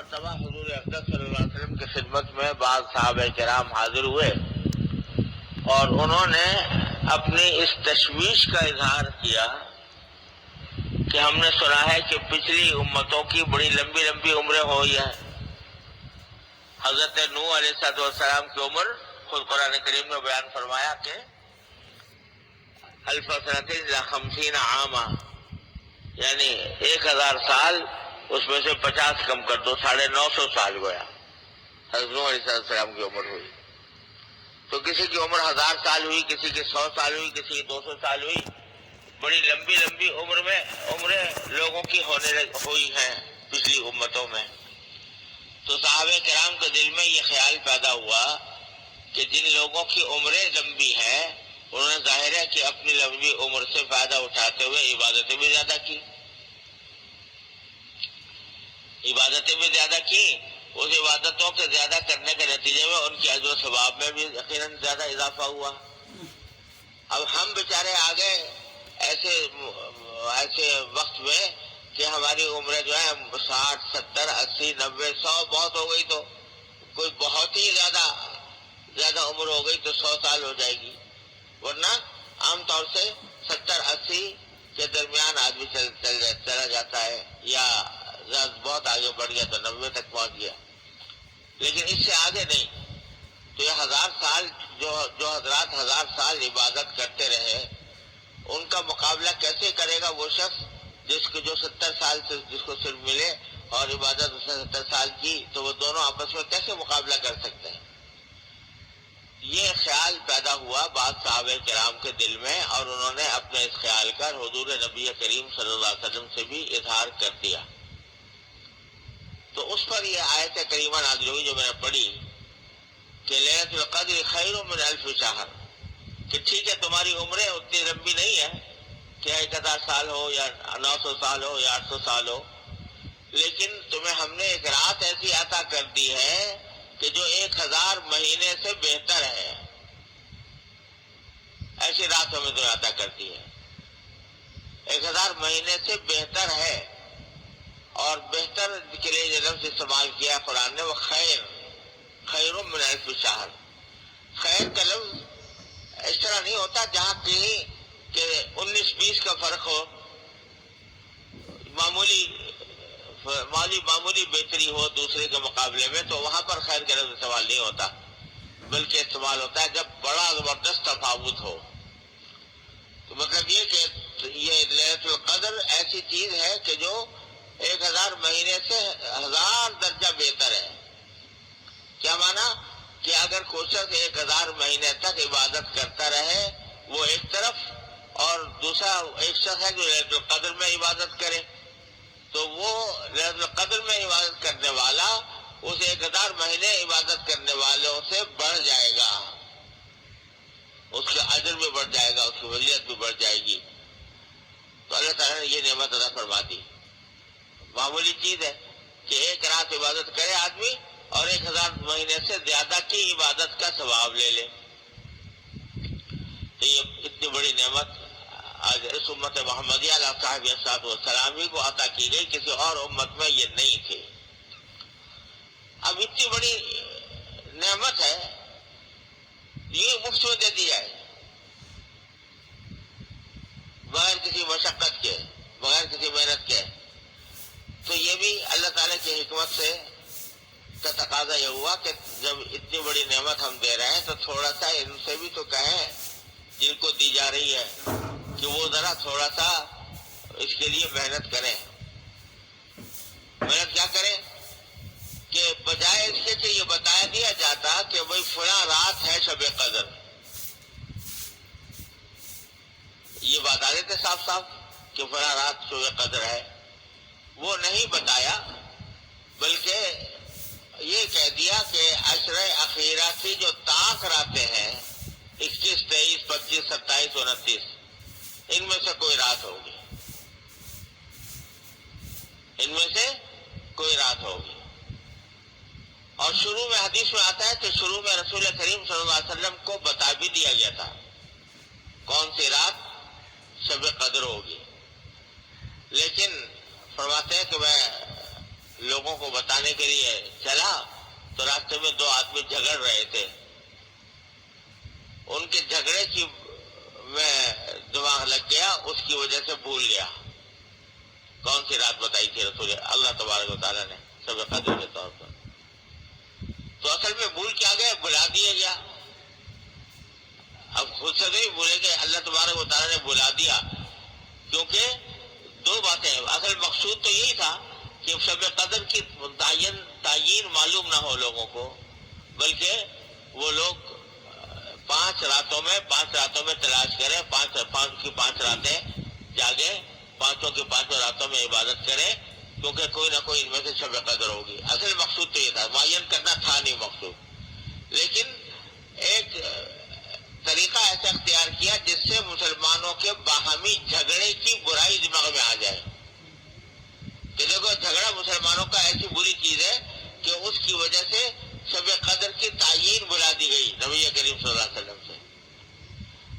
مرتبہ حضور اقدس صلی اللہ علیہ وسلم کی خدمت میں بعض صحابہ کرام حاضر ہوئے اور انہوں نے اپنی اس تشویش کا اظہار کیا کہ ہم نے سنا ہے کہ پچھلی امتوں کی بڑی لمبی لمبی عمریں ہوئی ہیں. حضرت نوح علیہ السلام کی عمر خود قرآن کریم میں بیان فرمایا کہ الف سنۃ الا 50 عاما، یعنی 1000 سال، اس میں سے 50 کم کر دو، 950 سال گویا حضرت نوح علیہ السلام کی عمر ہوئی. تو کسی کی عمر 1000 سال ہوئی، کسی کی 100 سال ہوئی، کسی کی 200 سال ہوئی. بڑی لمبی لمبی عمریں لوگوں کی ہوئی ہیں پچھلی امتوں میں. تو صحابہ کرام کے دل میں یہ خیال پیدا ہوا کہ جن لوگوں کی عمریں لمبی ہیں انہوں نے ظاہر ہے کہ اپنی لمبی عمر سے فائدہ اٹھاتے ہوئے عبادتیں بھی زیادہ کی. اس عبادتوں کے زیادہ کرنے کے نتیجے میں ان کے اجر و ثواب میں بھی یقیناً زیادہ اضافہ ہوا. اب ہم بیچارے آ گئے ایسے وقت میں کہ ہماری عمریں جو ہے 60 70 80 90 100 بہت ہو گئی، تو کوئی بہت ہی زیادہ عمر ہو گئی تو 100 سال ہو جائے گی، ورنہ عام طور سے 70 80 کے درمیان آدمی چلا جاتا ہے، یا بہت آگے بڑھ گیا تو 90 تک پہنچ گیا، لیکن اس سے آگے نہیں. تو یہ 1000 سال جو حضرات 1000 سال عبادت کرتے رہے، ان کا مقابلہ کیسے کرے گا وہ شخص جو 70 سال سے جس کو صرف ملے اور عبادت اس نے 70 سال کی، تو وہ دونوں آپس میں کیسے مقابلہ کر سکتے ہیں؟ یہ خیال پیدا ہوا بعض صحابہ کرام کے دل میں، اور انہوں نے اپنے اس خیال کا حضور نبی کریم صلی اللہ علیہ وسلم سے بھی اظہار کر دیا. تو اس پر یہ آیت کریمہ نازل ہوئی جو میں نے پڑھی کہ لیلۃ القدر خیر من الف شہر، کہ ٹھیک ہے تمہاری عمریں اتنی لمبی نہیں ہے کہ 1000 سال ہو یا 900 سال ہو یا 800 سال ہو، لیکن تمہیں ہم نے ایک رات ایسی عطا کر دی ہے کہ جو 1000 مہینے سے بہتر ہے. ایسی رات ہمیں تمہیں عطا کر دی ہے، 1000 مہینے سے بہتر ہے. اور بہتر کے لیے جو لفظ استعمال کیا قرآن نے وہ خیر من الف شہر. خیر کا لفظ اس طرح نہیں ہوتا جہاں کہیں کہ 19-20 کا فرق ہو، معمولی بہتری ہو دوسرے کے مقابلے میں، تو وہاں پر خیر کا لفظ استعمال نہیں ہوتا، بلکہ استعمال ہوتا ہے جب بڑا زبردست تفاوت ہو. تو مطلب یہ کہ یہ لیلۃ القدر ایسی چیز ہے کہ جو 1000 مہینے سے 1000 درجہ بہتر ہے. کیا معنی؟ کہ اگر کوئی شخص 1000 مہینے تک عبادت کرتا رہے وہ ایک طرف، اور دوسرا ایک شخص ہے جو لیلۃ القدر میں عبادت کرے، تو وہ لیلۃ القدر میں عبادت کرنے والا اس 1000 مہینے عبادت کرنے والوں سے بڑھ جائے گا، اس کا اجر بھی بڑھ جائے گا، اس کی فضیلت بھی بڑھ جائے گی. تو اللہ تعالیٰ نے یہ نعمت عطا فرما دی. معمولی چیز ہے کہ ایک رات عبادت کرے آدمی اور 1000 مہینے سے زیادہ کی عبادت کا ثواب لے لے. تو یہ اتنی بڑی نعمت آج اس امت محمدیہ علیہ صاحب الصلوۃ والسلام ہی کو عطا کی گئی، کسی اور امت میں یہ نہیں تھی. اب اتنی بڑی نعمت ہے، یہ مفت میں دے دی جائے بغیر کسی مشقت کے، بغیر کسی محنت کے. تو یہ بھی اللہ تعالیٰ کی حکمت سے کا تقاضا یہ ہوا کہ جب اتنی بڑی نعمت ہم دے رہے ہیں تو تھوڑا سا ان سے بھی تو کہیں جن کو دی جا رہی ہے کہ وہ ذرا تھوڑا سا اس کے لیے محنت کریں. محنت کیا کریں کہ بجائے اس کے کہ یہ بتایا دیا جاتا کہ بھائی فلاں رات ہے شب قدر، یہ بتا دیتے صاف صاف کہ فلاں رات شب قدر ہے، وہ نہیں بتایا، بلکہ یہ کہہ دیا کہ عشر اخیرہ کی جو طاق راتیں ہیں 21 23 25 27 29 ان میں سے کوئی رات ہوگی، ان میں سے کوئی رات ہوگی. اور شروع میں حدیث میں آتا ہے کہ شروع میں رسول کریم صلی اللہ علیہ وسلم کو بتا بھی دیا گیا تھا کون سی رات شب قدر ہوگی، لیکن فرماتے ہیں کہ میں لوگوں کو بتا بتانے کے لیے چلا تو راستے میں دو آدمی جھگڑ رہے تھے. ان کے جھگڑے کی میں دماغ لگ گیا, اس کی وجہ سے بھول گیا کون سی رات بتائی تھی رسول اللہ تبارک و تعالیٰ نے شب قدر کے طور پر. تو اصل میں بھول کیا گئے, بلا دیا گیا. اب خود سے نہیں بھولے گئے, اللہ تبارک و تعالیٰ نے بلا دیا. کیونکہ دو باتیں, اصل مقصود تو یہی تھا کہ شب قدر کی تعین معلوم نہ ہو لوگوں کو, بلکہ وہ لوگ 5 راتوں میں تلاش کریں, 5 راتیں جاگے, 5 راتوں میں عبادت کریں, کیونکہ کوئی نہ کوئی ان میں سے شب قدر ہوگی. اصل مقصود تو یہ تھا, معین کرنا تھا نہیں مقصود. لیکن ایک طریقہ ایسا اختیار کیا جس سے مسلمانوں کے باہمی جھگڑے کی برائی دماغ میں آ جائے کہ دیکھو جھگڑا مسلمانوں کا ایسی بری چیز ہے کہ اس کی وجہ سے شب قدر کی تعین بلا دی گئی نبی کریم صلی اللہ علیہ وسلم سے.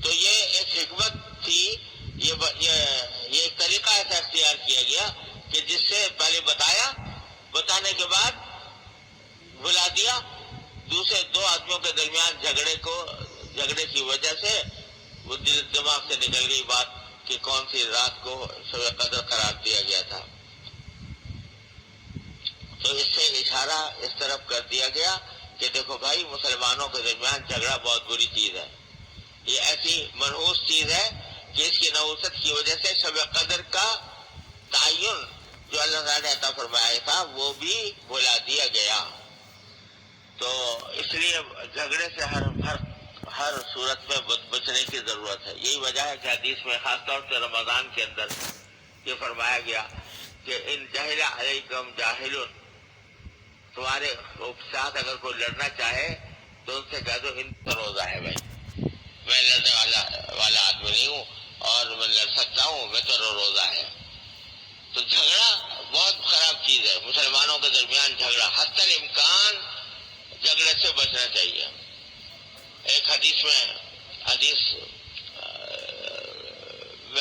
تو یہ ایک حکمت تھی, یہ ایک طریقہ ایسا اختیار کیا گیا کہ جس سے پہلے بتانے کے بعد بلا دیا. دوسرے دو آدمیوں کے درمیان جھگڑے کی وجہ سے وہ دماغ سے نکل گئی بات کہ کون سی رات کو شب قدر قرار دیا گیا تھا. تو اس سے اشارہ اس طرف کر دیا گیا کہ دیکھو بھائی, مسلمانوں کے درمیان جھگڑا بہت بری چیز ہے. یہ ایسی منحوس چیز ہے کہ اس کی نحوست کی وجہ سے شب قدر کا تعین جو اللہ تعالیٰ نے عطا فرمایا تھا وہ بھی بلا دیا گیا. تو اس لیے جھگڑے سے ہر صورت میں بچنے کی ضرورت ہے. یہی وجہ ہے کہ حدیث میں خاص طور سے رمضان کے اندر یہ فرمایا گیا کہ ان جاہل علیکم جاہل, تمہارے ساتھ اگر کوئی لڑنا چاہے تو ان سے کہہ دو ان کا روزہ ہے بھائی, میں لڑنے والا آدمی نہیں ہوں اور میں لڑ سکتا ہوں, میں تو روزہ ہے. تو جھگڑا بہت خراب چیز ہے, مسلمانوں کے درمیان جھگڑا, حتی الامکان جھگڑے سے بچنا چاہیے. ایک حدیث میں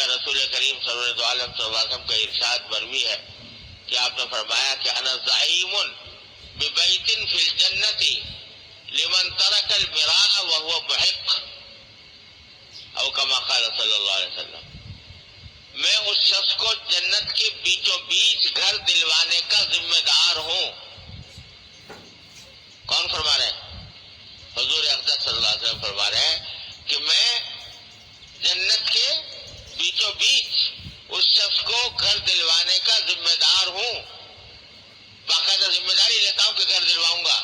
رسول کریم صلی اللہ علیہ وسلم کا ارشاد مروی ہے کہ آپ نے فرمایا کہ انا زعیم ببیت فی الجنت لمن ترک المراء وهو محق, او کما قال صلی اللہ علیہ وسلم, میں اس شخص کو جنت کے بیچوں بیچ گھر دلوانے کا ذمہ دار ہوں. کون فرما رہے ہیں؟ حضور اقدس صلی اللہ علیہ وسلم فرما رہے ہیں کہ میں جنت کے بیچوں بیچ اس شخص کو گھر دلوانے کا ذمہ دار ہوں. باقاعدہ ذمہ داری لیتا ہوں کہ گھر دلواؤں گا.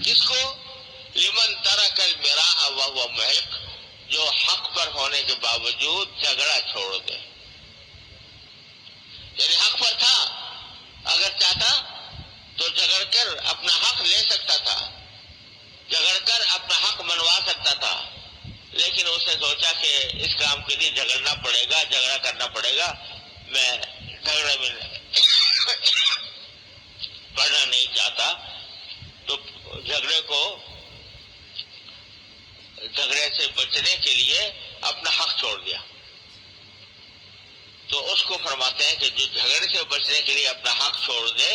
کس کو؟ لمن ترک المراء وهو محق, جو حق پر ہونے کے باوجود جھگڑا چھوڑ دے. یعنی حق پر تھا, اگر چاہتا تو جھگڑ کر اپنا حق لے سکتا تھا, جھگڑ کر اپنا حق منوا سکتا تھا, لیکن اس نے سوچا کہ اس کام کے لیے جھگڑنا پڑے گا, جھگڑا کرنا پڑے گا, میں جھگڑے میں پڑھنا نہیں چاہتا. تو جھگڑے سے بچنے کے لیے اپنا حق چھوڑ دیا. تو اس کو فرماتے ہیں کہ جو جھگڑے سے بچنے کے لیے اپنا حق چھوڑ دے,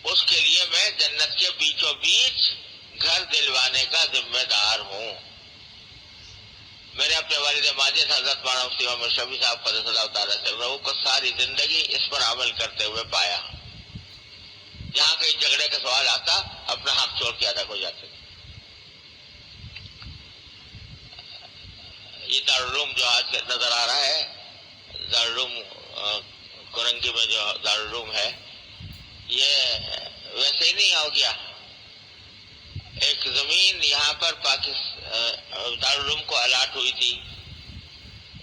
اس کے لیے میں جنت کے بیچوں بیچ گھر دلوانے کا ذمہ دار ہوں. میں نے اپنے والد ماجد حضرت مولانا مفتی محمد شفیع صاحب قدس اللہ تعالیٰ سرہ کو ساری زندگی اس پر عمل کرتے ہوئے پایا. جہاں کہیں جھگڑے کا سوال آتا اپنا حق چھوڑ کے ادا ہو جاتے. یہ دارالعلوم جو آج نظر آ رہا ہے, دارالعلوم کرنگی میں جو دارالعلوم ہے, یہ ویسے ہی نہیں ہو گیا. ایک زمین یہاں پر دارالعلوم کو الاٹ ہوئی تھی,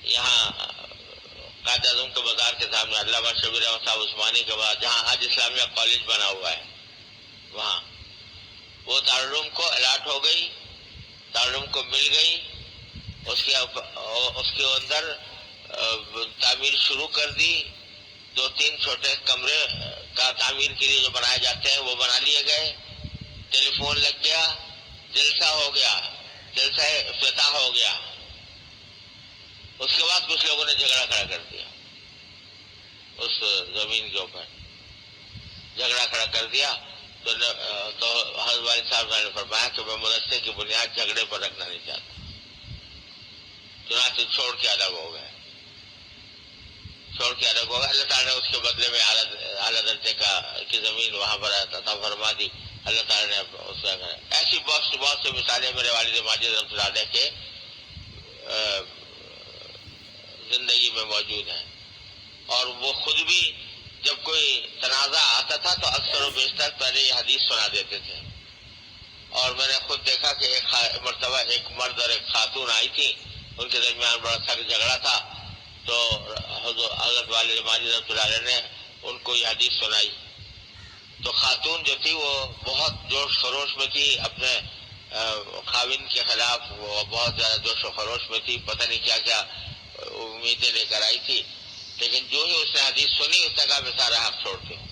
یہاں قائد اعظم کے بازار کے سامنے علامہ شبیر احمد صاحب عثمانی کے بعد جہاں آج اسلامیہ کالج بنا ہوا ہے, وہاں وہ دارالعلوم کو الاٹ ہو گئی, دارالعلوم کو مل گئی. اس کے اندر تعمیر شروع کر دی. 2-3 چھوٹے کمرے کا تعمیر کے لیے جو بنائے جاتے ہیں وہ بنا لیے گئے. ٹیلی فون لگ گیا, جلسہ ہو گیا, جلسہ افتتاح ہو گیا. اس کے بعد کچھ لوگوں نے جھگڑا کھڑا کر دیا اس زمین کے اوپر. جھگڑا کھڑا کر دیا تو حضرت والد صاحب نے فرمایا کہ میں مدرسے کی بنیاد جھگڑے پر رکھنا نہیں چاہتا، چنانچہ چھوڑ کے الگ ہو گئے، اللہ تعالیٰ نے اس کے بدلے میں اعلیٰ درجے کی زمین وہاں پر عطا فرما دی، اللہ تعالیٰ نے اس میں ایسی بہت سی مثالیں میرے والد ماجد رحمۃ اللہ علیہ کے زندگی میں موجود ہیں، اور وہ خود بھی جب کوئی تنازع آتا تھا تو اکثر و بیشتر پہلے یہ حدیث سنا دیتے تھے، اور میں نے خود دیکھا کہ ایک مرتبہ ایک مرد اور ایک خاتون آئی تھی، ان کے درمیان بڑا سخت جھگڑا تھا، تو حضرت والد ماجد رحمۃ اللہ علیہ نے ان کو یہ حدیث سنائی، تو خاتون جو تھی وہ بہت جوش خروش میں تھی، اپنے خاوند کے خلاف وہ بہت زیادہ جوش و خروش میں تھی، پتہ نہیں کیا کیا امیدیں لے کر آئی تھی، لیکن جو ہی اس نے حدیث سنی اس نے کہا میں سارا حق چھوڑتی ہوں،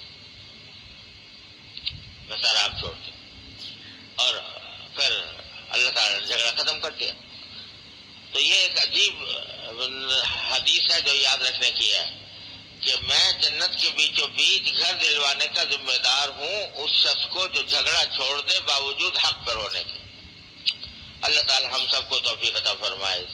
میں سارا حق چھوڑتی ہوں، اور پھر اللہ تعالیٰ نے جھگڑا ختم کر دیا۔ تو یہ ایک عجیب حدیث ہے جو یاد رکھنے کی ہے کہ میں جنت کے بیچوں بیچ گھر دلوانے کا ذمہ دار ہوں اس شخص کو جو جھگڑا چھوڑ دے باوجود حق پر ہونے کے۔ اللہ تعالیٰ ہم سب کو توفیق عطا فرمائے۔